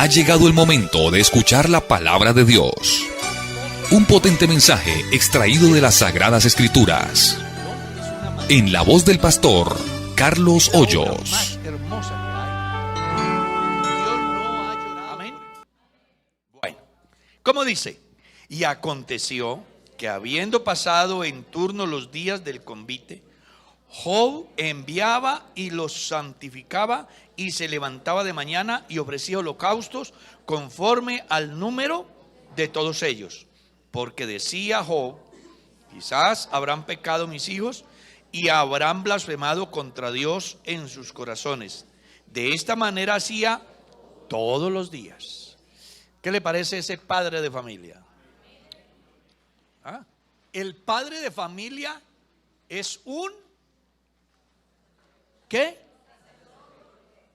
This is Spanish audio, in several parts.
Ha llegado el momento de escuchar la palabra de Dios. Un potente mensaje extraído de las Sagradas Escrituras. En la voz del pastor Carlos Hoyos. Más hermosa que hay. Dios no ha llorado. Amén. Bueno, ¿cómo dice? Y aconteció que habiendo pasado en turno los días del convite, Job enviaba y los santificaba y se levantaba de mañana y ofrecía holocaustos conforme al número de todos ellos. Porque decía Job: quizás habrán pecado mis hijos y habrán blasfemado contra Dios en sus corazones. De esta manera hacía todos los días. ¿Qué le parece ese padre de familia? ¿Ah? El padre de familia es un ¿qué?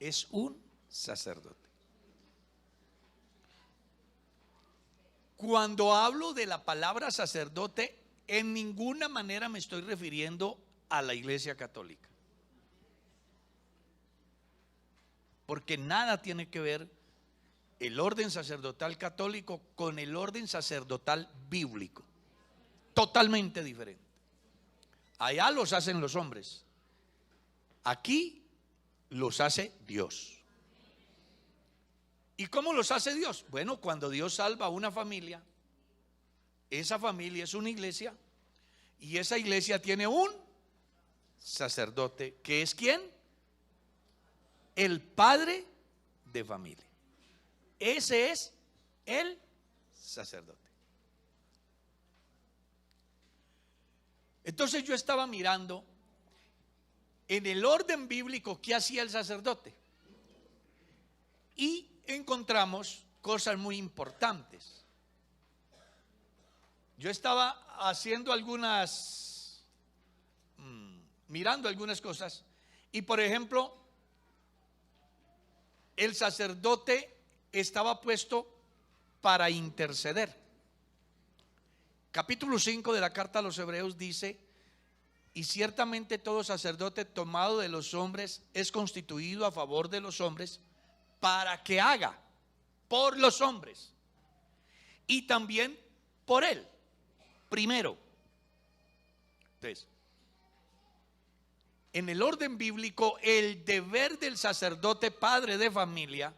Es un sacerdote. Cuando hablo de la palabra sacerdote, en ninguna manera me estoy refiriendo a la Iglesia Católica, porque nada tiene que ver el orden sacerdotal católico con el orden sacerdotal bíblico. Totalmente diferente. Allá los hacen los hombres, aquí los hace Dios. ¿Y cómo los hace Dios? Bueno, cuando Dios salva a una familia, esa familia es una iglesia, y esa iglesia tiene un sacerdote, que es ¿quién? El padre de familia. Ese es el sacerdote. Entonces yo estaba mirando en el orden bíblico qué hacía el sacerdote, y encontramos cosas muy importantes. Yo estaba haciendo mirando algunas cosas, y por ejemplo, el sacerdote estaba puesto para interceder. Capítulo 5 de la carta a los Hebreos dice: y ciertamente todo sacerdote tomado de los hombres es constituido a favor de los hombres, para que haga por los hombres y también por él primero. Entonces, en el orden bíblico, el deber del sacerdote padre de familia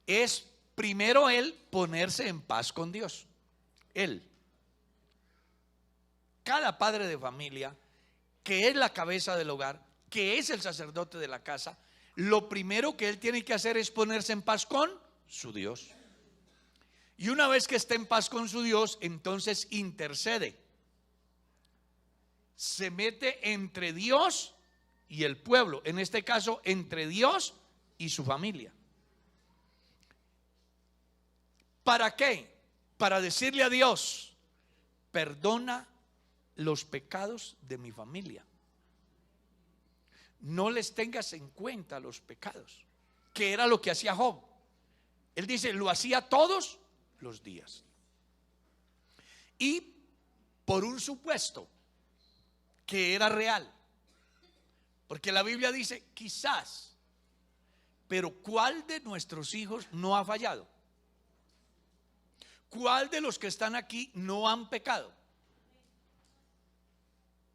es primero él ponerse en paz con Dios. Él, cada padre de familia, que es la cabeza del hogar, que es el sacerdote de la casa, lo primero que él tiene que hacer es ponerse en paz con su Dios. Y una vez que esté en paz con su Dios, entonces intercede. Se mete entre Dios y el pueblo, en este caso entre Dios y su familia. ¿Para qué? Para decirle a Dios: perdona los pecados de mi familia. No les tengas en cuenta los pecados, que era lo que hacía Job. Él dice, lo hacía todos los días. Y por un supuesto que era real, porque la Biblia dice quizás, pero ¿cuál de nuestros hijos no ha fallado? ¿Cuál de los que están aquí no han pecado?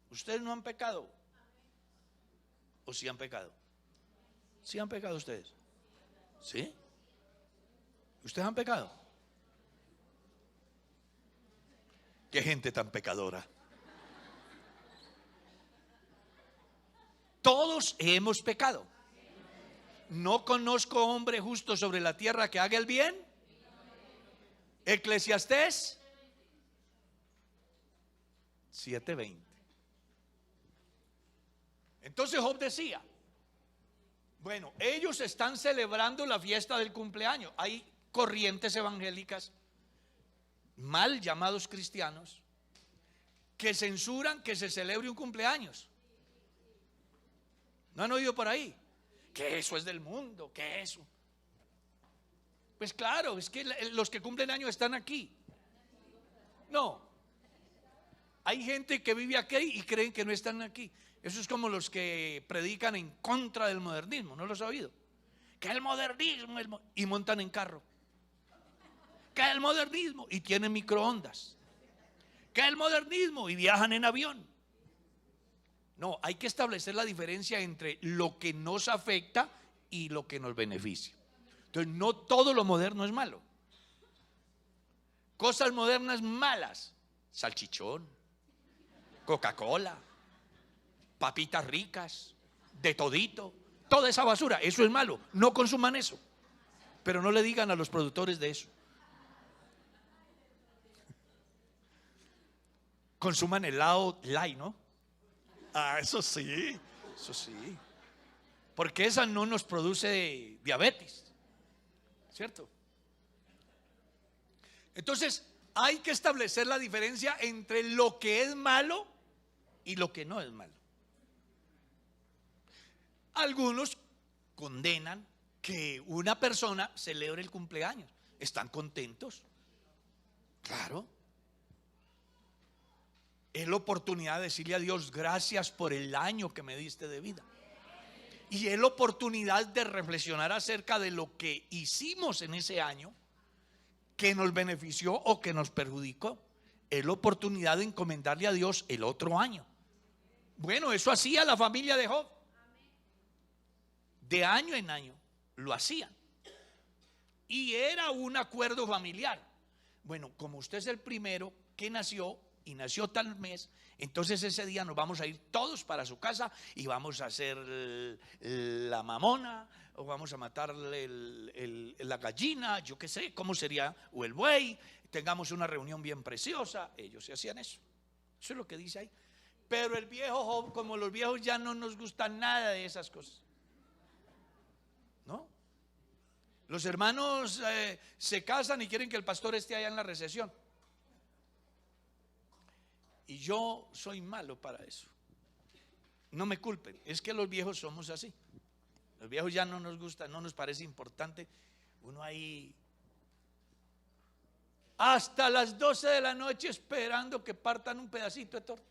¿Ustedes no han pecado? ¿O sí han pecado? ¿Sí han pecado ustedes? ¿Sí? ¿Ustedes han pecado? ¿Qué gente tan pecadora? Todos hemos pecado. No conozco hombre justo sobre la tierra que haga el bien. Eclesiastés 7:20. Entonces Job decía: bueno, ellos están celebrando la fiesta del cumpleaños. Hay corrientes evangélicas mal llamados cristianos que censuran que se celebre un cumpleaños. ¿No han oído por ahí? Que eso es del mundo, que eso. Pues claro, es que los que cumplen años están aquí. No. Hay gente que vive aquí y creen que no están aquí. Eso es como los que predican en contra del modernismo, ¿no los ha oído? que el modernismo, y montan en carro. Que el modernismo, y tienen microondas. Que el modernismo, y viajan en avión. No, hay que establecer la diferencia entre lo que nos afecta y lo que nos beneficia. Entonces, no todo lo moderno es malo. Cosas modernas malas: salchichón, Coca-Cola, papitas ricas, de todito, toda esa basura, eso es malo. No consuman eso, pero no le digan a los productores de eso. Consuman helado light, ¿no? Ah, eso sí, eso sí. Porque esa no nos produce diabetes, ¿cierto? Entonces, hay que establecer la diferencia entre lo que es malo y lo que no es malo. Algunos condenan que una persona celebre el cumpleaños. ¿Están contentos? Claro. Es la oportunidad de decirle a Dios: gracias por el año que me diste de vida. Y es la oportunidad de reflexionar acerca de lo que hicimos en ese año, que nos benefició o que nos perjudicó. Es la oportunidad de encomendarle a Dios el otro año. Bueno, eso hacía la familia de Job. De año en año lo hacían. Y era un acuerdo familiar. Bueno, como usted es el primero que nació y nació tal mes, entonces ese día nos vamos a ir todos para su casa y vamos a hacer la mamona, o vamos a matarle la gallina, yo qué sé, cómo sería, o el buey. Tengamos una reunión bien preciosa. Ellos se hacían eso. Eso es lo que dice ahí. Pero el viejo Job, como los viejos ya no nos gusta nada de esas cosas, ¿no? Los hermanos se casan y quieren que el pastor esté allá en la recepción. Y yo soy malo para eso. No me culpen, es que los viejos somos así. Los viejos ya no nos gusta, no nos parece importante. Uno ahí hasta las 12 de la noche esperando que partan un pedacito de torta.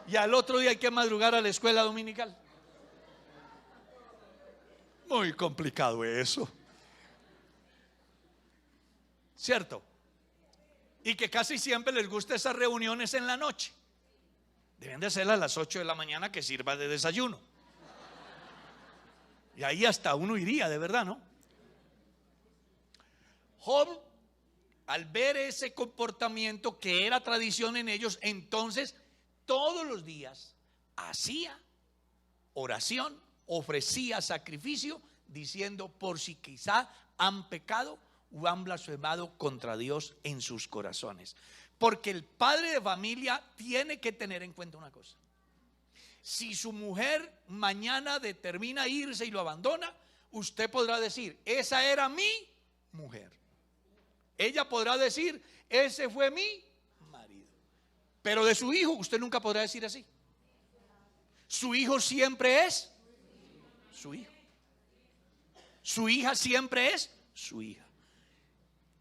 Y al otro día hay que madrugar a la escuela dominical. Muy complicado eso, ¿cierto? Y que casi siempre les gusta esas reuniones en la noche. Deben de hacerlas a las 8 de la mañana, que sirva de desayuno. Y ahí hasta uno iría, de verdad, ¿no? Job, al ver ese comportamiento que era tradición en ellos, entonces todos los días hacía oración, ofrecía sacrificio, diciendo: por si quizá han pecado o han blasfemado contra Dios en sus corazones. Porque el padre de familia tiene que tener en cuenta una cosa: si su mujer mañana determina irse y lo abandona, usted podrá decir: esa era mi mujer. Ella podrá decir: ese fue mi marido. Pero de su hijo usted nunca podrá decir así. Su hijo siempre es su hijo. Su hija siempre es su hija.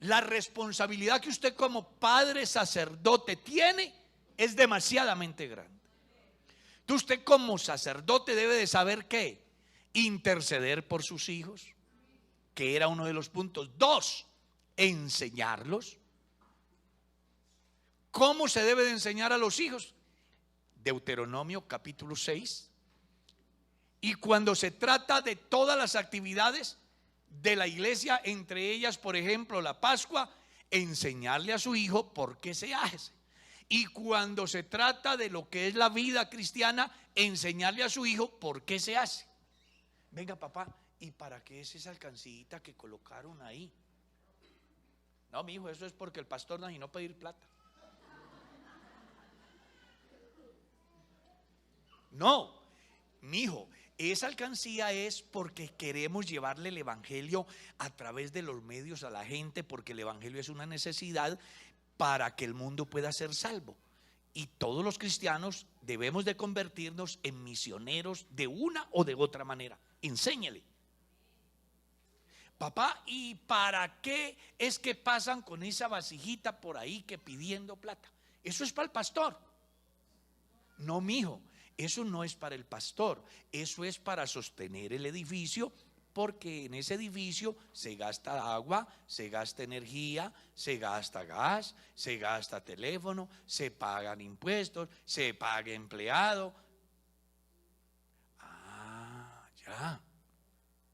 La responsabilidad que usted como padre sacerdote tiene es demasiadamente grande. Entonces usted como sacerdote debe de saber ¿qué? Interceder por sus hijos, que era uno de los puntos. 2, enseñarlos. ¿Cómo se debe de enseñar a los hijos? Deuteronomio capítulo 6. Y cuando se trata de todas las actividades de la iglesia, entre ellas, por ejemplo, la Pascua, enseñarle a su hijo por qué se hace. Y cuando se trata de lo que es la vida cristiana, enseñarle a su hijo por qué se hace. Venga, papá, ¿y para qué es esa alcancita que colocaron ahí? No, mi hijo, eso es porque el pastor no imaginó pedir plata. No, mi hijo, esa alcancía es porque queremos llevarle el evangelio a través de los medios a la gente, porque el evangelio es una necesidad para que el mundo pueda ser salvo. Y todos los cristianos debemos de convertirnos en misioneros de una o de otra manera. Enséñele. Papá, ¿y para qué es que pasan con esa vasijita por ahí que pidiendo plata? Eso es para el pastor. No, mijo, eso no es para el pastor, eso es para sostener el edificio, porque en ese edificio se gasta agua, se gasta energía, se gasta gas, se gasta teléfono, se pagan impuestos, se paga empleado. Ah, ya.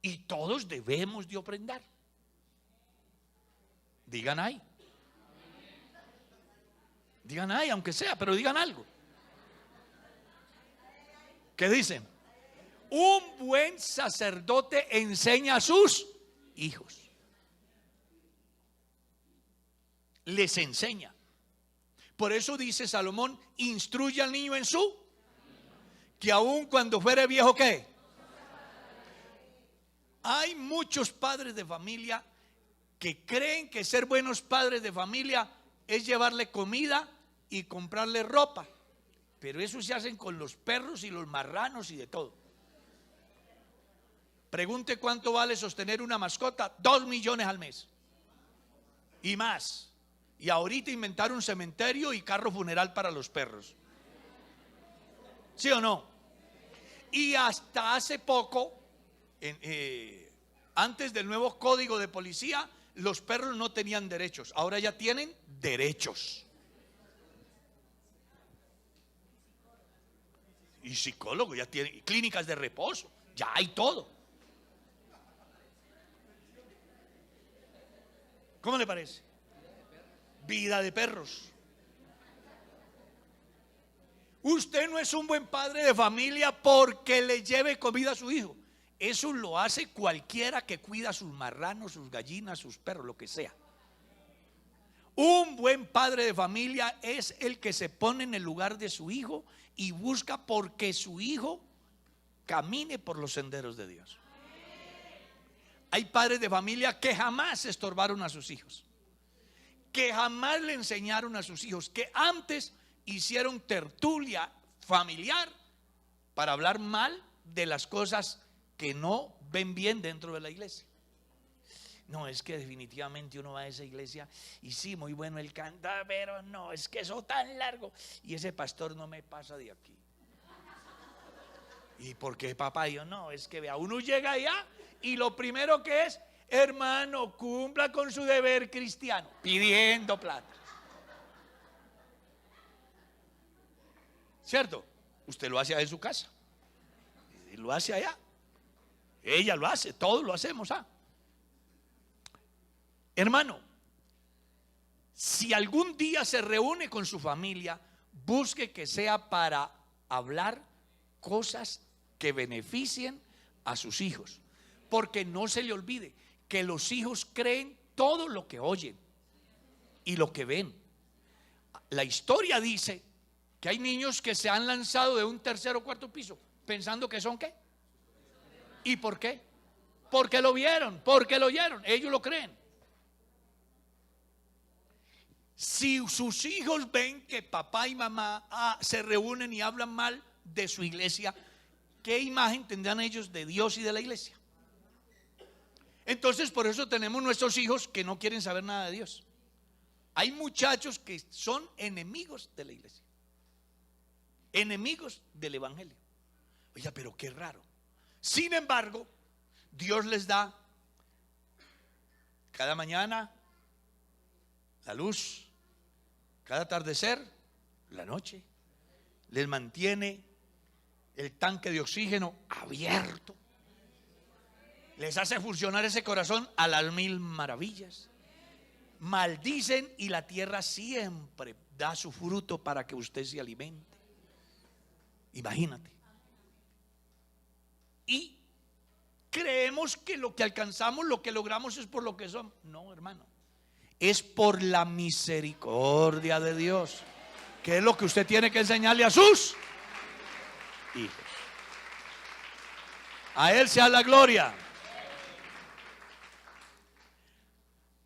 Y todos debemos de ofrendar. Digan ahí. Digan ahí, aunque sea, pero digan algo. ¿Qué dicen? Un buen sacerdote enseña a sus hijos. Les enseña. Por eso dice Salomón, instruye al niño en su, que aun cuando fuere viejo, ¿qué? Hay muchos padres de familia que creen que ser buenos padres de familia es llevarle comida y comprarle ropa. Pero eso se hacen con los perros y los marranos y de todo. Pregunte cuánto vale sostener una mascota. 2 millones al mes y más. Y ahorita inventar un cementerio y carro funeral para los perros. ¿Sí o no? Y hasta hace poco, antes del nuevo código de policía, los perros no tenían derechos. Ahora ya tienen derechos. Y psicólogos, ya tienen clínicas de reposo, ya hay todo. ¿Cómo le parece? Vida de perros. Usted no es un buen padre de familia porque le lleve comida a su hijo. Eso lo hace cualquiera que cuida sus marranos, sus gallinas, sus perros, lo que sea. Un buen padre de familia es el que se pone en el lugar de su hijo y busca porque su hijo camine por los senderos de Dios. Hay padres de familia que jamás estorbaron a sus hijos, que jamás le enseñaron a sus hijos, que antes hicieron tertulia familiar para hablar mal de las cosas que no ven bien dentro de la iglesia. No, es que definitivamente uno va a esa iglesia y sí, muy bueno el cantar, pero no, es que eso tan largo y ese pastor no me pasa de aquí. ¿Y por qué, papá? Yo no, es que vea, uno llega allá y lo primero que es, hermano, cumpla con su deber cristiano, pidiendo plata. ¿Cierto? Usted lo hace allá en su casa, y lo hace allá, ella lo hace, todos lo hacemos. Hermano, si algún día se reúne con su familia, busque que sea para hablar cosas que beneficien a sus hijos, porque no se le olvide que los hijos creen todo lo que oyen y lo que ven. La historia dice que hay niños que se han lanzado de un tercer o cuarto piso pensando que son ¿qué? ¿Y por qué? Porque lo vieron, porque lo oyeron, ellos lo creen. Si sus hijos ven que papá y mamá se reúnen y hablan mal de su iglesia, ¿qué imagen tendrán ellos de Dios y de la iglesia? Entonces por eso tenemos nuestros hijos que no quieren saber nada de Dios. Hay muchachos que son enemigos de la iglesia, enemigos del evangelio. Oiga, pero qué raro. Sin embargo, Dios les da cada mañana la luz, cada atardecer la noche, les mantiene el tanque de oxígeno abierto, les hace funcionar ese corazón a las 1000 maravillas. Maldicen y la tierra siempre da su fruto para que usted se alimente. Imagínate. Y creemos que lo que alcanzamos, lo que logramos es por lo que somos. No, hermano, es por la misericordia de Dios, que es lo que usted tiene que enseñarle a sus hijos. A Él sea la gloria.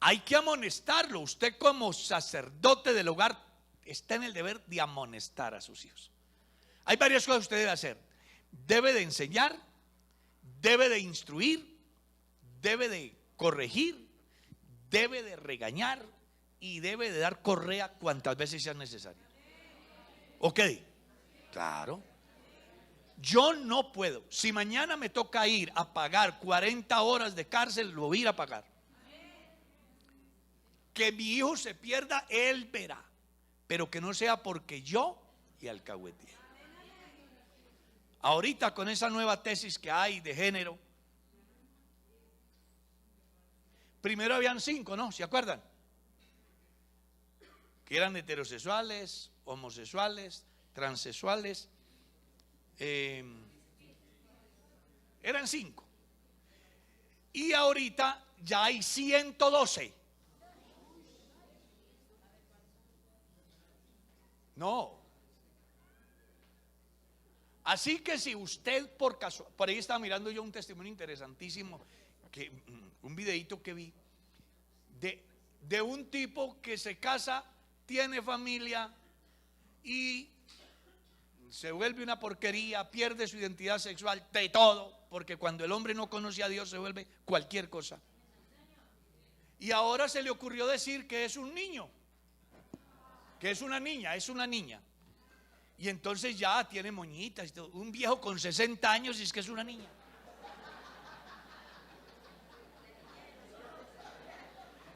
Hay que amonestarlo. Usted como sacerdote del hogar está en el deber de amonestar a sus hijos. Hay varias cosas que usted debe hacer. Debe de enseñar, debe de instruir, debe de corregir, debe de regañar y debe de dar correa cuantas veces sea necesario. ¿Ok? Claro. Yo no puedo. Si mañana me toca ir a pagar 40 horas de cárcel, lo voy a ir a pagar. Que mi hijo se pierda, él verá. Pero que no sea porque yo y alcahueteé. Ahorita con esa nueva tesis que hay de género, primero habían 5, ¿no? ¿Se acuerdan? Que eran heterosexuales, homosexuales, transexuales. Eran 5. Y ahorita ya hay 112. No. Así que si usted por ahí estaba mirando yo un testimonio interesantísimo, un videito que vi de un tipo que se casa, tiene familia y se vuelve una porquería, pierde su identidad sexual, de todo, porque cuando el hombre no conoce a Dios se vuelve cualquier cosa. Y ahora se le ocurrió decir que es un niño, que es una niña, Y entonces ya tiene moñitas y todo. Un viejo con 60 años y es que es una niña.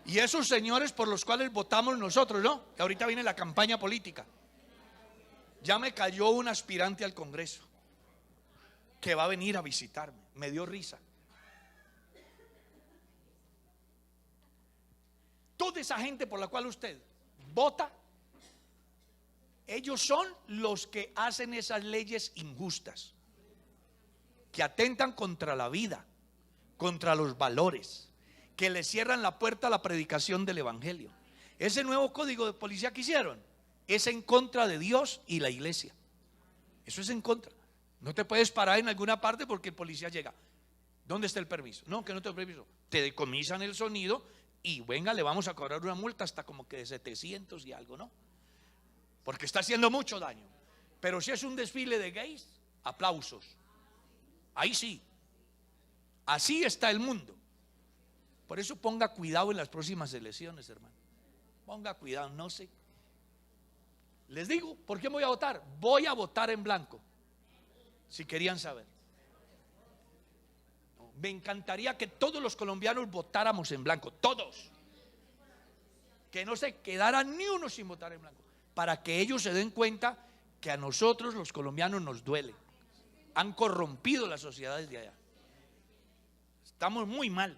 Y esos señores por los cuales votamos nosotros, ¿no? Que ahorita viene la campaña política. Ya me cayó un aspirante al Congreso que va a venir a visitarme. Me dio risa. Toda esa gente por la cual usted vota, ellos son los que hacen esas leyes injustas, que atentan contra la vida, contra los valores, que le cierran la puerta a la predicación del evangelio. Ese nuevo código de policía que hicieron es en contra de Dios y la iglesia. Eso es en contra. No te puedes parar en alguna parte porque el policía llega. ¿Dónde está el permiso? No, que no tengo permiso. Te decomisan el sonido y venga, le vamos a cobrar una multa hasta como que de 700 y algo, ¿no? Porque está haciendo mucho daño. Pero si es un desfile de gays, aplausos. Ahí sí. Así está el mundo. Por eso ponga cuidado en las próximas elecciones, hermano. Ponga cuidado, no sé. Les digo, ¿por qué voy a votar? Voy a votar en blanco. Si querían saber. Me encantaría que todos los colombianos votáramos en blanco, todos. Que no se quedara ni uno sin votar en blanco. Para que ellos se den cuenta que a nosotros los colombianos nos duele. Han corrompido las sociedades de allá. Estamos muy mal.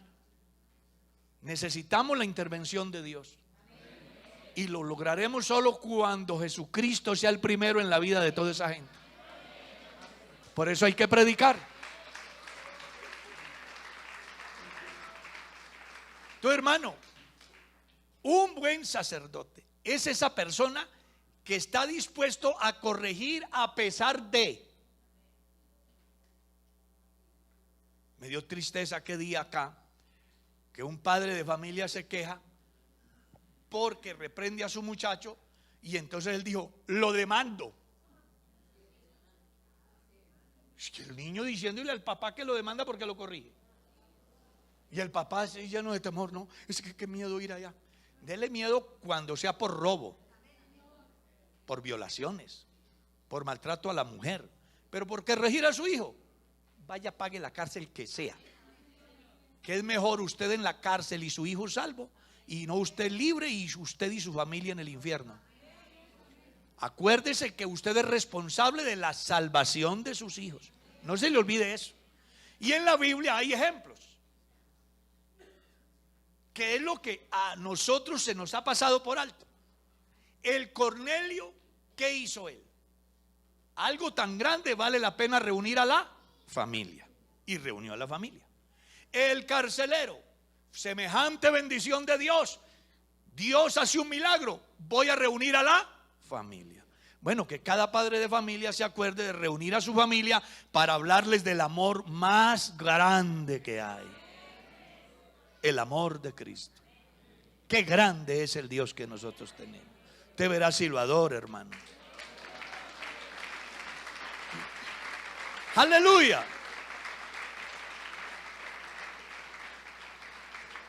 Necesitamos la intervención de Dios. Y lo lograremos solo cuando Jesucristo sea el primero en la vida de toda esa gente. Por eso hay que predicar. Tu hermano, un buen sacerdote es esa persona que está dispuesto a corregir a pesar de. Me dio tristeza que día acá que un padre de familia se queja porque reprende a su muchacho y entonces él dijo, lo demando. Es que el niño diciéndole al papá que lo demanda porque lo corrige. Y el papá así lleno de temor, no, es que qué miedo ir allá. Dele miedo cuando sea por robo, por violaciones, por maltrato a la mujer, pero por corregir a su hijo, vaya, pague la cárcel que sea. Que es mejor usted en la cárcel y su hijo salvo, y no usted libre y usted y su familia en el infierno. Acuérdese que usted es responsable de la salvación de sus hijos. No se le olvide eso. Y en la Biblia hay ejemplos. ¿Qué es lo que a nosotros se nos ha pasado por alto? El Cornelio, ¿qué hizo él? Algo tan grande vale la pena reunir a la familia. Y reunió a la familia. El carcelero, semejante bendición de Dios. Dios hace un milagro. Voy a reunir a la familia. Bueno, que cada padre de familia se acuerde de reunir a su familia para hablarles del amor más grande que hay. El amor de Cristo. Qué grande es el Dios que nosotros tenemos. Usted verá si lo adora, hermano. Aleluya.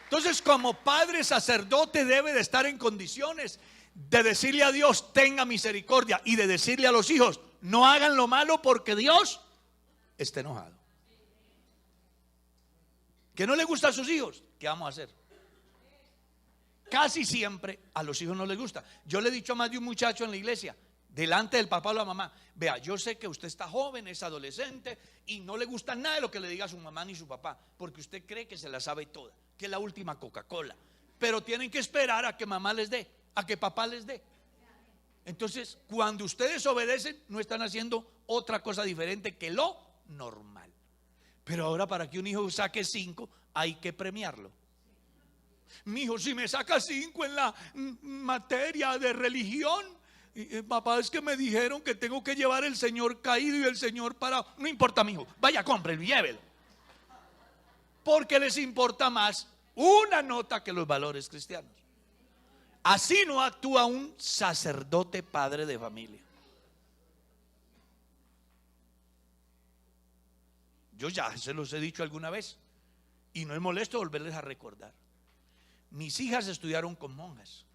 Entonces, como padre sacerdote debe de estar en condiciones de decirle a Dios, tenga misericordia, y de decirle a los hijos, no hagan lo malo porque Dios está enojado. ¿Que no le gusta a sus hijos? ¿Qué vamos a hacer? Casi siempre a los hijos no les gusta. Yo le he dicho a más de un muchacho en la iglesia, delante del papá o la mamá: vea, yo sé que usted está joven, es adolescente y no le gusta nada de lo que le diga su mamá ni su papá, porque usted cree que se la sabe toda, que es la última Coca-Cola. Pero tienen que esperar a que mamá les dé, a que papá les dé. Entonces, cuando ustedes obedecen, no están haciendo otra cosa diferente que lo normal. Pero ahora, para que un hijo saque 5, hay que premiarlo. Mi hijo, si me saca 5 en la materia de religión, papá, es que me dijeron que tengo que llevar el Señor caído y el Señor parado. No importa, mi hijo, vaya, cómprelo y llévelo. Porque les importa más una nota que los valores cristianos. Así no actúa un sacerdote padre de familia. Yo ya se los he dicho alguna vez y no es molesto volverles a recordar. Mis hijas estudiaron con monjas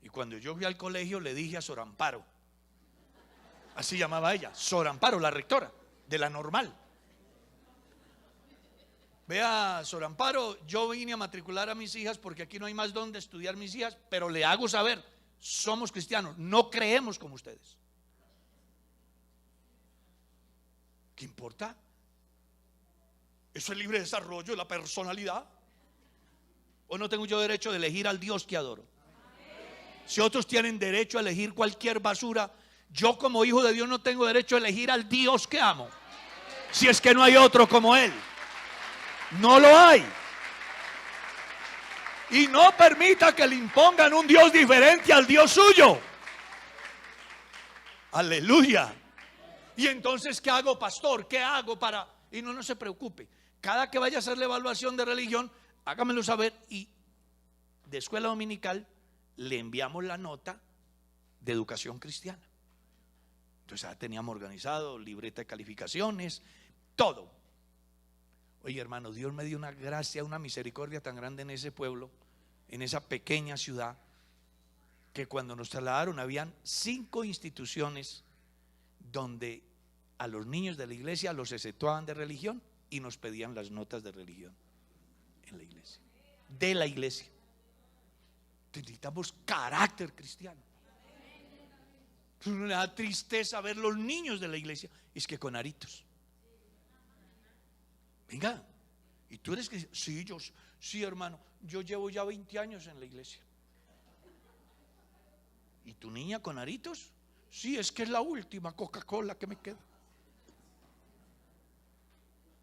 y cuando yo fui al colegio le dije a Sor Amparo, así llamaba ella, Sor Amparo, la rectora de la normal: vea, Sor Amparo, yo vine a matricular a mis hijas porque aquí no hay más donde estudiar mis hijas, pero le hago saber, somos cristianos, no creemos como ustedes. ¿Qué importa? Eso es libre desarrollo de la personalidad. ¿O no tengo yo derecho de elegir al Dios que adoro? Si otros tienen derecho a elegir cualquier basura, yo como hijo de Dios no tengo derecho a elegir al Dios que amo. Si es que no hay otro como Él. No lo hay. Y no permita que le impongan un Dios diferente al Dios suyo. Aleluya. Y entonces, ¿qué hago, pastor? ¿Qué hago para...? Y no se preocupe. Cada que vaya a hacer la evaluación de religión, hágamelo saber y de escuela dominical le enviamos la nota de educación cristiana. Entonces ya teníamos organizado libreta de calificaciones, todo. Oye, hermano, Dios me dio una gracia, una misericordia tan grande en ese pueblo, en esa pequeña ciudad, que cuando nos trasladaron habían 5 instituciones donde a los niños de la iglesia los exceptuaban de religión y nos pedían las notas de religión en la iglesia, de la iglesia. Necesitamos carácter cristiano. Me da tristeza ver los niños de la iglesia, es que con aritos. Venga, y tú eres que sí, sí, hermano, yo llevo ya 20 años en la iglesia. ¿Y tu niña con aritos? Sí, es que es la última Coca-Cola que me queda.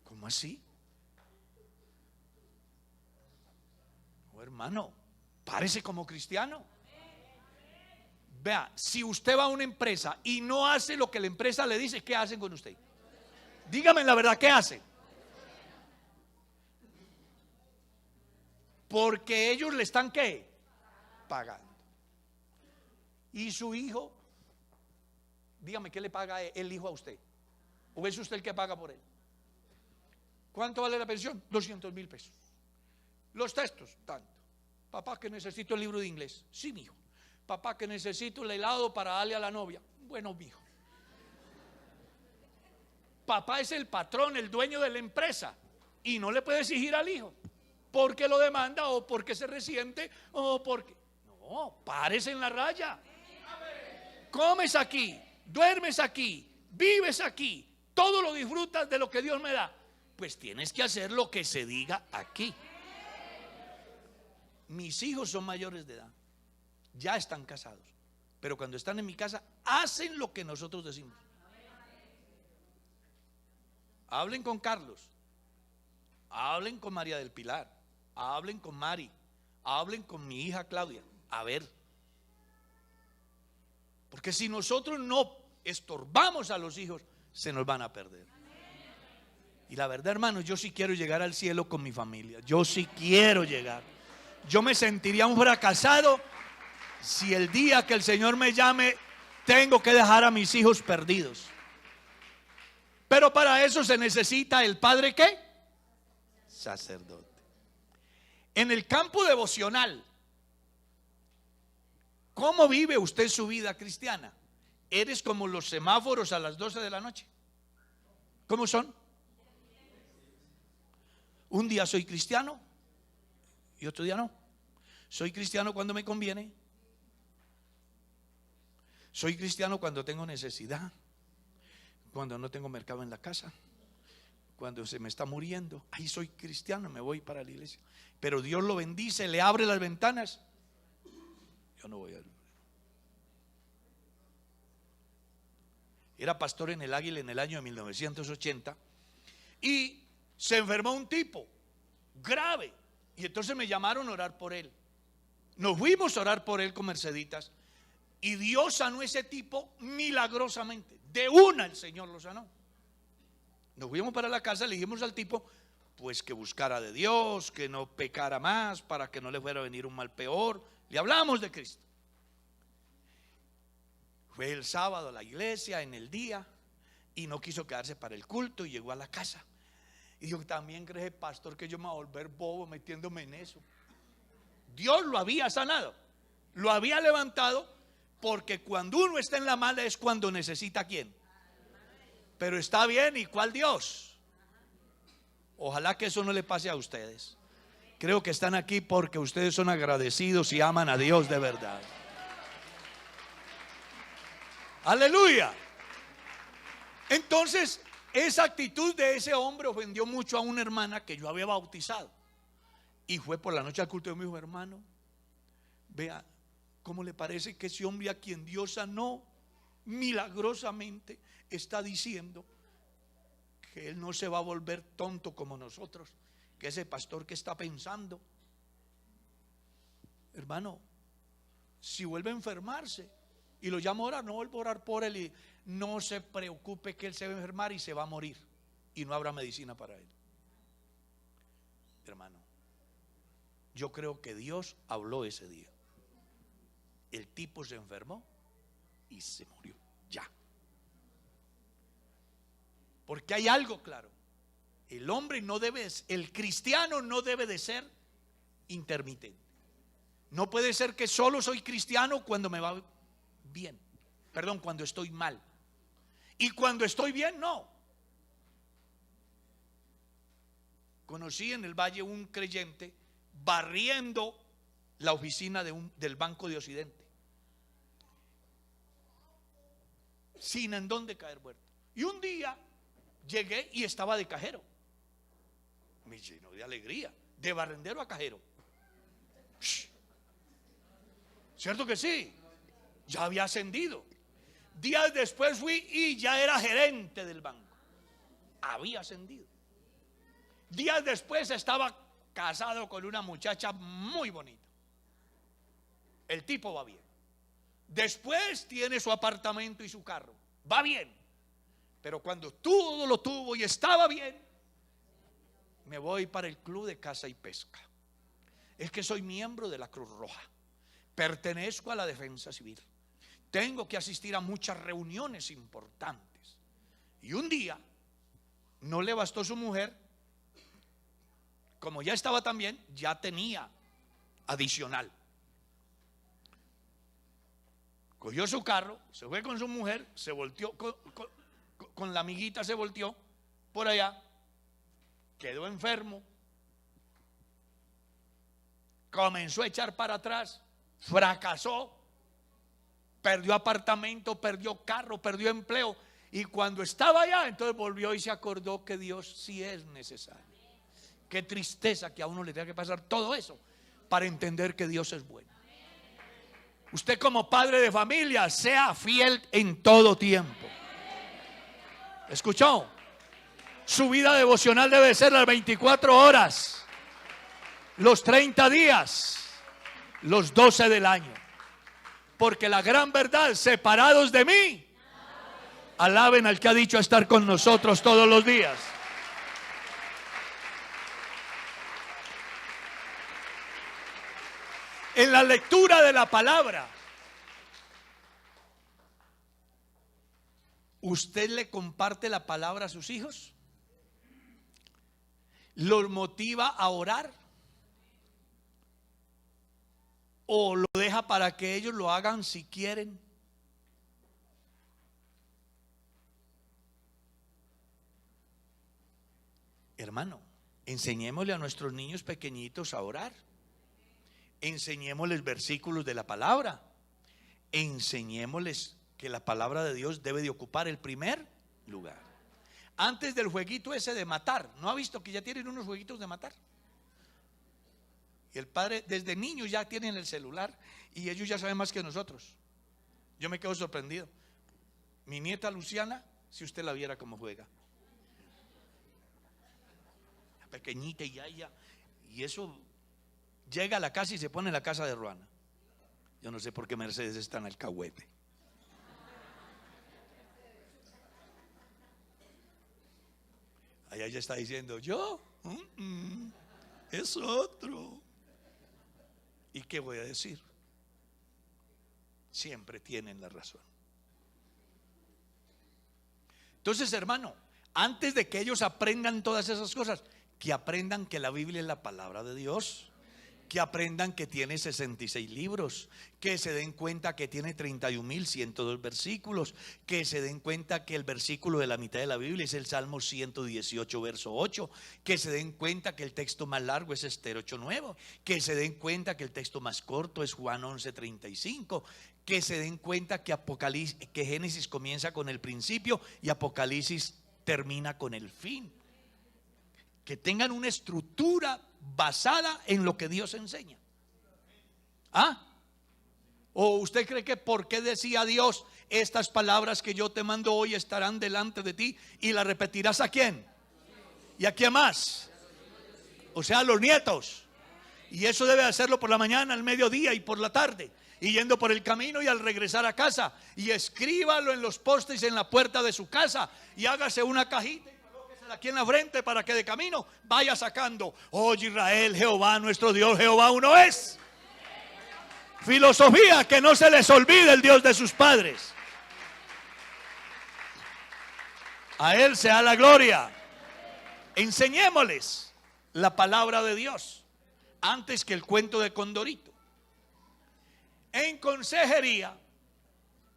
¿Cómo así? Oh, hermano, párese como cristiano. Vea, si usted va a una empresa y no hace lo que la empresa le dice, ¿qué hacen con usted? Dígame la verdad, ¿qué hacen? Porque ellos le están, ¿qué? Pagando. Y su hijo, dígame, ¿qué le paga el hijo a usted? ¿O es usted el que paga por él? ¿Cuánto vale la pensión? 200,000 pesos. Los textos, tanto. Papá, que necesito el libro de inglés. Sí, mijo. Papá, que necesito el helado para darle a la novia. Bueno, mijo. Papá es el patrón, el dueño de la empresa y no le puede exigir al hijo porque lo demanda o porque se resiente o porque... No, párese en la raya. Comes aquí, duermes aquí, vives aquí, todo lo disfrutas de lo que Dios me da. Pues tienes que hacer lo que se diga aquí. Mis hijos son mayores de edad, ya están casados, pero cuando están en mi casa hacen lo que nosotros decimos. Hablen con Carlos, hablen con María del Pilar, hablen con Mari, hablen con mi hija Claudia. A ver, porque si nosotros no estorbamos a los hijos, se nos van a perder. Y la verdad, hermano, yo sí quiero llegar al cielo con mi familia. Yo sí quiero llegar. Yo me sentiría un fracasado si el día que el Señor me llame tengo que dejar a mis hijos perdidos. Pero para eso se necesita el padre, ¿qué? Sacerdote. En el campo devocional, ¿cómo vive usted su vida cristiana? ¿Eres como los semáforos a las 12 de la noche? ¿Cómo son? Un día soy cristiano y otro día no. Soy cristiano cuando me conviene. Soy cristiano cuando tengo necesidad, cuando no tengo mercado en la casa, cuando se me está muriendo. Ahí soy cristiano, me voy para la iglesia. Pero Dios lo bendice, le abre las ventanas. Yo no voy a... Era pastor en el Águila en el año de 1980 y se enfermó un tipo grave y entonces me llamaron a orar por él. Nos fuimos a orar por él con Merceditas y Dios sanó a ese tipo milagrosamente. De una el Señor lo sanó. Nos fuimos para la casa, le dijimos al tipo pues que buscara de Dios, que no pecara más para que no le fuera a venir un mal peor. Le hablamos de Cristo. Fue el sábado a la iglesia en el día y no quiso quedarse para el culto y llegó a la casa. Y dijo, también cree el pastor que yo me voy a volver bobo metiéndome en eso. Dios lo había sanado, lo había levantado, porque cuando uno está en la mala es cuando necesita a quién. Pero está bien, ¿y cuál Dios? Ojalá que eso no le pase a ustedes. Creo que están aquí porque ustedes son agradecidos y aman a Dios de verdad. Aleluya. Entonces, esa actitud de ese hombre ofendió mucho a una hermana que yo había bautizado. Y fue por la noche al culto y me dijo, hermano, vea, ¿cómo le parece que ese hombre a quien Dios sanó milagrosamente está diciendo que él no se va a volver tonto como nosotros? Que ese pastor que está pensando, hermano, si vuelve a enfermarse y lo llamo a orar, no vuelvo a orar por él y no se preocupe que él se va a enfermar y se va a morir y no habrá medicina para él. Hermano, yo creo que Dios habló ese día. El tipo se enfermó y se murió ya. Porque hay algo claro. El hombre no debe, el cristiano no debe de ser intermitente. No puede ser que solo soy cristiano cuando me va bien. Perdón, cuando estoy mal. Y cuando estoy bien, no. Conocí en el Valle un creyente barriendo la oficina del Banco de Occidente, sin en dónde caer muerto. Y un día llegué y estaba de cajero. Me llenó de alegría, de barrendero a cajero. ¿Cierto que sí? Ya había ascendido. Días después fui y ya era gerente del banco. Había ascendido. Días después estaba casado con una muchacha muy bonita. El tipo va bien. Después tiene su apartamento y su carro. Va bien. Pero cuando todo lo tuvo y estaba bien, me voy para el club de caza y pesca. Es que soy miembro de la Cruz Roja. Pertenezco a la Defensa Civil. Tengo que asistir a muchas reuniones importantes. Y un día no le bastó su mujer. Como ya estaba también, ya tenía adicional. Cogió su carro, se fue con su mujer, se volteó con la amiguita, se volteó por allá, quedó enfermo, comenzó a echar para atrás, fracasó, perdió apartamento, perdió carro, perdió empleo. Y cuando estaba allá, entonces volvió y se acordó que Dios sí es necesario. Qué tristeza que a uno le tenga que pasar todo eso para entender que Dios es bueno. Usted como padre de familia, sea fiel en todo tiempo. ¿Escuchó? Su vida devocional debe ser las 24 horas, los 30 días, los 12 del año. Porque la gran verdad, separados de mí, alaben al que ha dicho estar con nosotros todos los días. En la lectura de la palabra, ¿usted le comparte la palabra a sus hijos? ¿Los motiva a orar? ¿O lo deja para que ellos lo hagan si quieren? Hermano, enseñémosle a nuestros niños pequeñitos a orar. Enseñémosles versículos de la palabra. Enseñémosles que la palabra de Dios debe de ocupar el primer lugar. Antes del jueguito ese de matar, ¿no ha visto que ya tienen unos jueguitos de matar? Y el padre, desde niños ya tienen el celular y ellos ya saben más que nosotros. Yo me quedo sorprendido. Mi nieta Luciana, si usted la viera cómo juega, pequeñita y ya, y eso llega a la casa y se pone en la casa de Ruana. Yo no sé por qué Mercedes está en el alcahuete. Allá ella está diciendo, yo es otro. ¿Y qué voy a decir? Siempre tienen la razón. Entonces, hermano, antes de que ellos aprendan todas esas cosas, que aprendan que la Biblia es la palabra de Dios, que aprendan que tiene 66 libros, que se den cuenta que tiene 31.102 versículos, que se den cuenta que el versículo de la mitad de la Biblia es el Salmo 118 verso 8, que se den cuenta que el texto más largo es Esther 8:9, que se den cuenta que el texto más corto es Juan 11:35, que se den cuenta que que Génesis comienza con el principio y Apocalipsis termina con el fin. Que tengan una estructura basada en lo que Dios enseña. ¿Ah? ¿O usted cree que porque decía Dios, estas palabras que yo te mando hoy estarán delante de ti y las repetirás a quién? ¿Y a quién más? O sea, a los nietos. Y eso debe hacerlo por la mañana, al mediodía y por la tarde, y yendo por el camino y al regresar a casa. Y escríbalo en los postes en la puerta de su casa y hágase una cajita aquí en la frente para que de camino vaya sacando: oye Israel, Jehová nuestro Dios, Jehová uno es. Filosofía, que no se les olvide el Dios de sus padres. A Él sea la gloria. Enseñémosles la palabra de Dios antes que el cuento de Condorito. En consejería,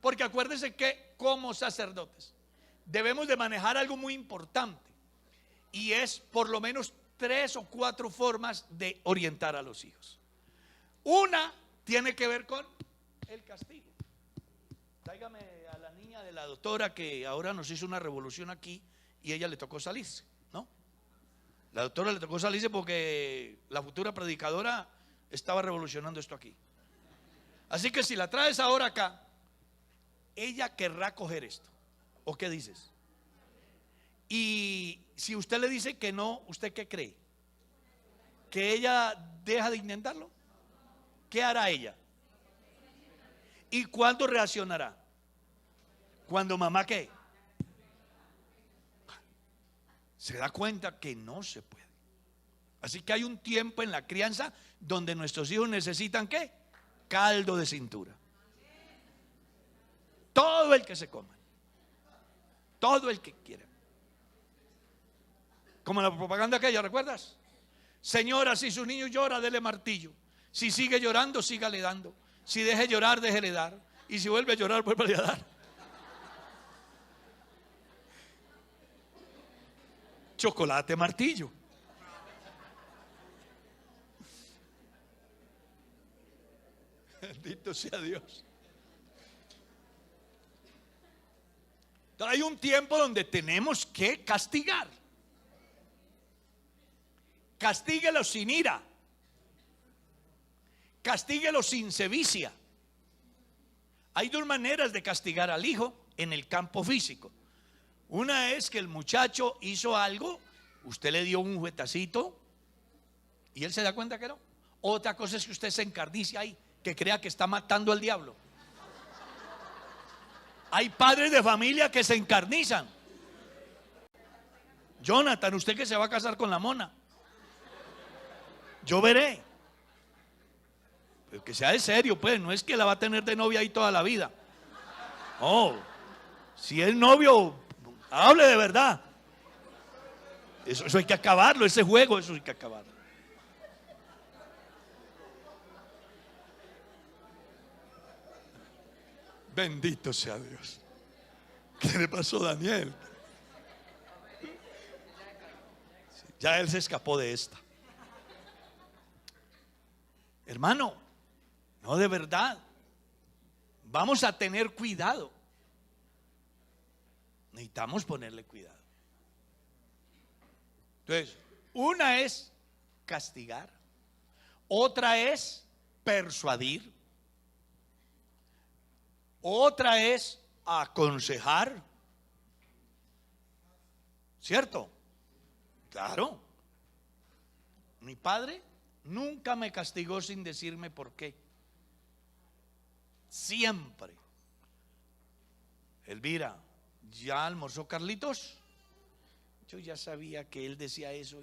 porque acuérdense que como sacerdotes debemos de manejar algo muy importante, y es por lo menos 3 o 4 formas de orientar a los hijos. Una tiene que ver con el castigo. Tráigame a la niña de la doctora que ahora nos hizo una revolución aquí y ella le tocó salirse, ¿no? La doctora le tocó salirse porque la futura predicadora estaba revolucionando esto aquí. Así que si la traes ahora acá, ella querrá coger esto. ¿O qué dices? Y si usted le dice que no, ¿usted qué cree? ¿Que ella deja de intentarlo? ¿Qué hará ella? ¿Y cuándo reaccionará? Cuando mamá ¿qué? Se da cuenta que no se puede. Así que hay un tiempo en la crianza donde nuestros hijos necesitan ¿qué? Caldo de cintura. Todo el que se coma, todo el que quiera. Como la propaganda aquella, ¿recuerdas? Señora, si su niño llora, dele martillo. Si sigue llorando, sígale dando. Si deje llorar, déjele dar. Y si vuelve a llorar, vuelve a dar. Chocolate, martillo. Bendito sea Dios. Hay un tiempo donde tenemos que castigar. Castíguelo sin ira. Castíguelo sin sevicia. Hay 2 maneras de castigar al hijo en el campo físico. Una es que el muchacho hizo algo, usted le dio un juguetacito y él se da cuenta que no. Otra cosa es que usted se encardice ahí, que crea que está matando al diablo. Hay padres de familia que se encarnizan. Jonathan, usted que se va a casar con la mona, yo veré. Pero que sea de serio, pues, no es que la va a tener de novia ahí toda la vida. Oh, si es novio, hable de verdad. Eso hay que acabarlo, ese juego, eso hay que acabarlo. Bendito sea Dios. ¿Qué le pasó a Daniel? Sí. Ya él se escapó de esta. Hermano, no, de verdad, vamos a tener cuidado. Necesitamos ponerle cuidado. Entonces, una es castigar, otra es persuadir, otra es aconsejar. ¿Cierto? Claro. Mi padre nunca me castigó sin decirme por qué. Siempre. Elvira, ¿ya almorzó Carlitos? Yo ya sabía que él decía eso.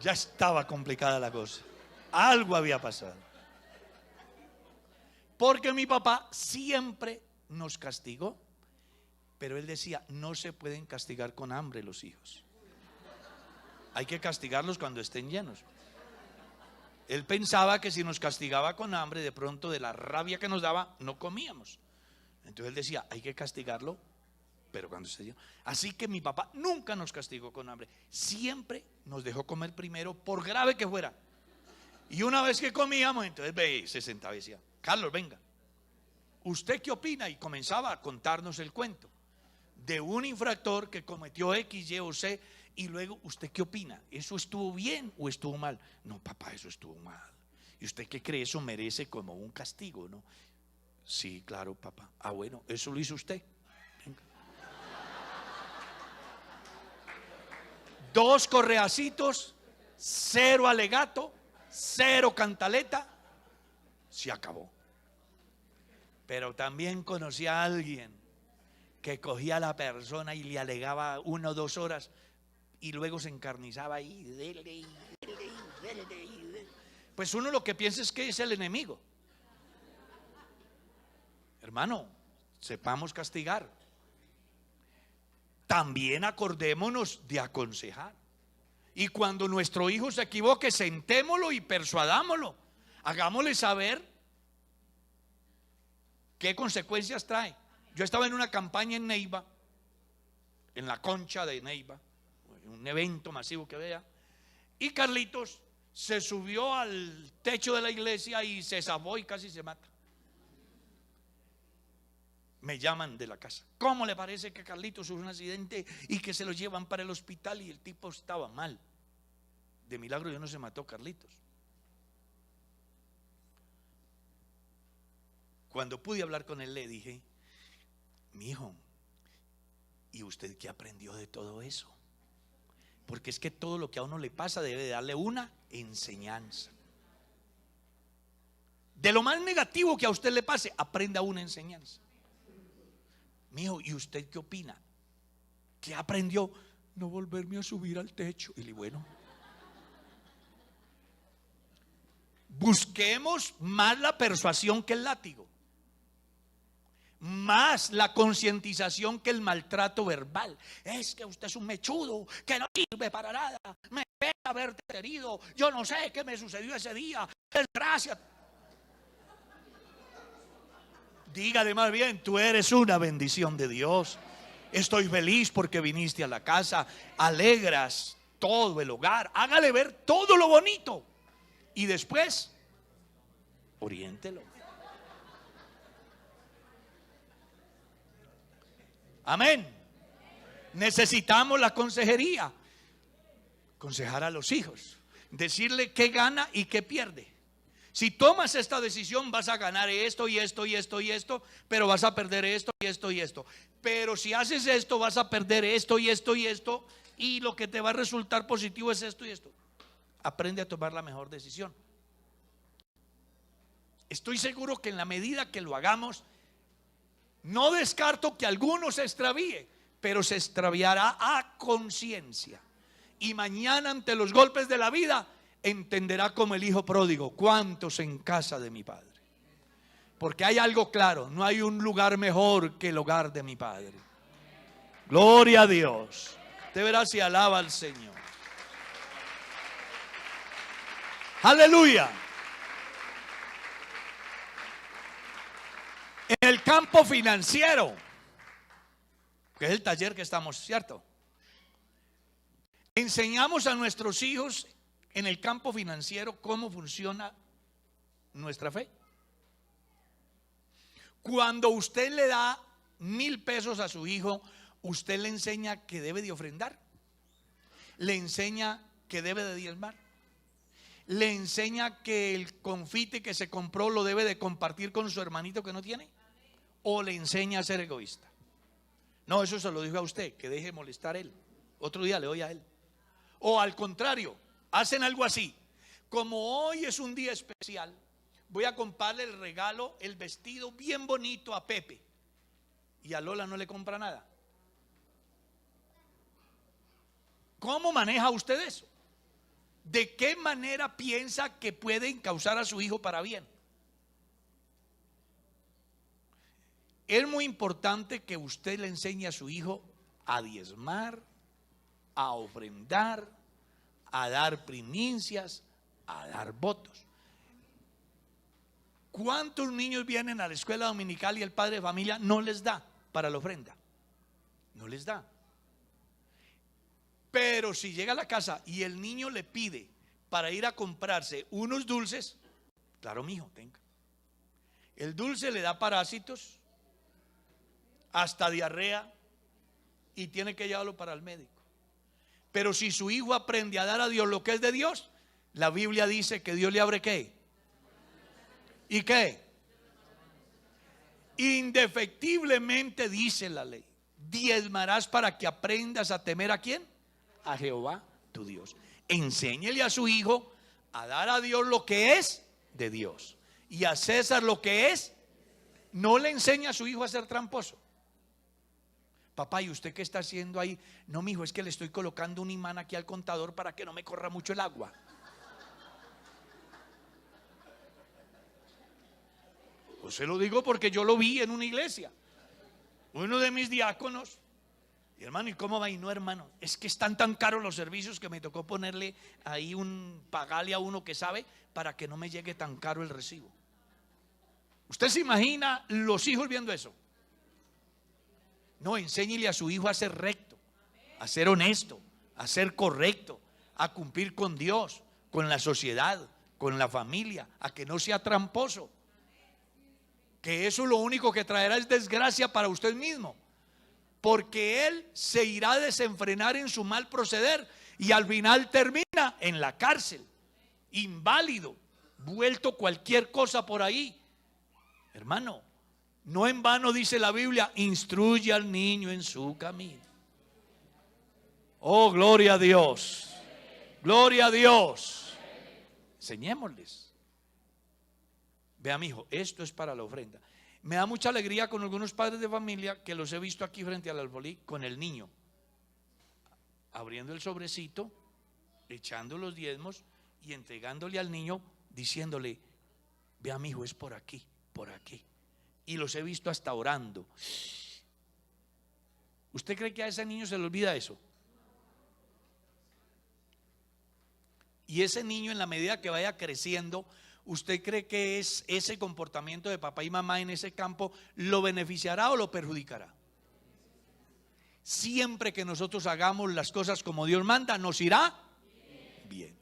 Ya estaba complicada la cosa. Algo había pasado. Porque mi papá siempre nos castigó. Pero él decía, no se pueden castigar con hambre los hijos. Hay que castigarlos cuando estén llenos. Él pensaba que si nos castigaba con hambre, de pronto de la rabia que nos daba, no comíamos. Entonces él decía, hay que castigarlo, pero cuando esté lleno. Así que mi papá nunca nos castigó con hambre. Siempre nos dejó comer primero, por grave que fuera. Y una vez que comíamos, entonces se sentaba y decía, Carlos, venga, ¿usted qué opina? Y comenzaba a contarnos el cuento de un infractor que cometió X, Y o Z. Y luego, ¿usted qué opina? ¿Eso estuvo bien o estuvo mal? No, papá, eso estuvo mal. ¿Y usted qué cree? Eso merece como un castigo, ¿no? Sí, claro, papá. Ah, bueno, eso lo hizo usted. Venga. 2 correacitos, 0 alegato, 0 cantaleta. Se acabó. Pero también conocí a alguien que cogía a la persona y le alegaba 1 o 2 horas y luego se encarnizaba y dele. Pues uno lo que piensa es que es el enemigo. Hermano, sepamos castigar. También acordémonos de aconsejar. Y cuando nuestro hijo se equivoque, sentémoslo y persuadámoslo. Hagámosle saber qué consecuencias trae. Yo estaba en una campaña en Neiva, en la Concha de Neiva, un evento masivo que vea, y Carlitos se subió al techo de la iglesia y se zafó y casi se mata. Me llaman de la casa. ¿Cómo le parece que Carlitos sufrió un accidente y que se lo llevan para el hospital y el tipo estaba mal? De milagro yo no se mató Carlitos. Cuando pude hablar con él le dije, mi hijo, ¿y usted qué aprendió de todo eso? Porque es que todo lo que a uno le pasa debe darle una enseñanza. De lo más negativo que a usted le pase, aprenda una enseñanza. Mi hijo, ¿y usted qué opina? ¿Qué aprendió? No volverme a subir al techo. Y le digo, bueno, busquemos más la persuasión que el látigo, más la concientización que el maltrato verbal. Es que usted es un mechudo que no sirve para nada, me pega haberte herido, yo no sé qué me sucedió ese día, desgracia. Dígale más bien, tú eres una bendición de Dios. Estoy feliz porque viniste a la casa, alegras todo el hogar, hágale ver todo lo bonito y después oriéntelo. Amén. Necesitamos la consejería. Aconsejar a los hijos, decirle qué gana y qué pierde. Si tomas esta decisión vas a ganar esto y esto y esto y esto, pero vas a perder esto y esto y esto. Pero si haces esto vas a perder esto y esto y esto, y lo que te va a resultar positivo es esto y esto. Aprende a tomar la mejor decisión. Estoy seguro que en la medida que lo hagamos, no descarto que alguno se extravíe, pero se extraviará a conciencia. Y mañana ante los golpes de la vida entenderá como el hijo pródigo, cuántos en casa de mi padre. Porque hay algo claro, no hay un lugar mejor que el hogar de mi padre. Gloria a Dios. De veras se alaba al Señor. Aleluya. En el campo financiero, que es el taller que estamos, ¿cierto? Enseñamos a nuestros hijos en el campo financiero cómo funciona nuestra fe. Cuando usted le da 1,000 pesos a su hijo, usted le enseña que debe de ofrendar, le enseña que debe de diezmar, le enseña que el confite que se compró lo debe de compartir con su hermanito que no tiene, o le enseña a ser egoísta. No, eso se lo dijo a usted, que deje de molestar a él, otro día le doy a él. O al contrario, hacen algo así: como hoy es un día especial, voy a comprarle el regalo, el vestido bien bonito a Pepe, y a Lola no le compra nada. ¿Cómo maneja usted eso? ¿De qué manera piensa que puede encauzar a su hijo para bien? Es muy importante que usted le enseñe a su hijo a diezmar, a ofrendar, a dar primicias, a dar votos. ¿Cuántos niños vienen a la escuela dominical y el padre de familia no les da para la ofrenda? No les da. Pero si llega a la casa y el niño le pide para ir a comprarse unos dulces, claro, mijo, tenga. El dulce le da parásitos, hasta diarrea, y tiene que llevarlo para el médico. Pero si su hijo aprende a dar a Dios lo que es de Dios, la Biblia dice que Dios le abre ¿qué? ¿Y qué? Indefectiblemente dice la ley: diezmarás para que aprendas a temer ¿a quién? A Jehová tu Dios. Enséñele a su hijo a dar a Dios lo que es de Dios y a César lo que es. No le enseña a su hijo a ser tramposo. Papá, ¿y usted qué está haciendo ahí? No, mijo, es que le estoy colocando un imán aquí al contador para que no me corra mucho el agua. Pues se lo digo porque yo lo vi en una iglesia. Uno de mis diáconos, y hermano, ¿y cómo va? Y no, hermano, es que están tan caros los servicios que me tocó ponerle ahí pagarle a uno que sabe para que no me llegue tan caro el recibo. ¿Usted se imagina los hijos viendo eso? No, enséñele a su hijo a ser recto, a ser honesto, a ser correcto, a cumplir con Dios, con la sociedad, con la familia, a que no sea tramposo. Que eso lo único que traerá es desgracia para usted mismo, porque él se irá a desenfrenar en su mal proceder y al final termina en la cárcel, inválido, vuelto cualquier cosa por ahí. Hermano, no en vano dice la Biblia: instruye al niño en su camino. Oh, gloria a Dios, gloria a Dios. Enseñémosles. Vea, mi hijo, esto es para la ofrenda. Me da mucha alegría con algunos padres de familia que los he visto aquí frente al alfolí con el niño, abriendo el sobrecito, echando los diezmos y entregándole al niño, diciéndole: vea, mi hijo, es por aquí, por aquí. Y los he visto hasta orando. ¿Usted cree que a ese niño se le olvida eso? Y ese niño, en la medida que vaya creciendo, ¿usted cree que ese comportamiento de papá y mamá en ese campo lo beneficiará o lo perjudicará? Siempre que nosotros hagamos las cosas como Dios manda, nos irá bien.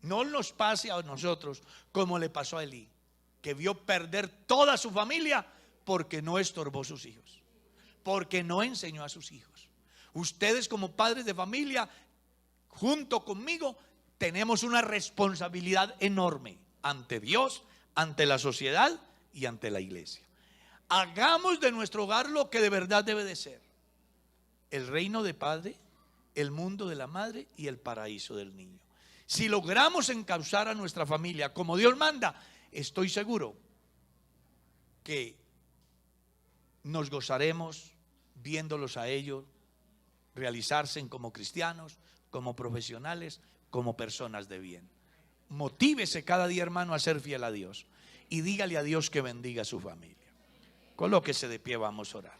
No nos pase a nosotros como le pasó a Elí, que vio perder toda su familia porque no estorbó sus hijos, porque no enseñó a sus hijos. Ustedes, como padres de familia, junto conmigo, tenemos una responsabilidad enorme ante Dios, ante la sociedad y ante la iglesia. Hagamos de nuestro hogar lo que de verdad debe de ser: el reino de Padre, el mundo de la madre y el paraíso del niño. Si logramos encauzar a nuestra familia como Dios manda, estoy seguro que nos gozaremos viéndolos a ellos realizarse como cristianos, como profesionales, como personas de bien. Motívese cada día, hermano, a ser fiel a Dios y dígale a Dios que bendiga a su familia. Colóquese de pie, vamos a orar.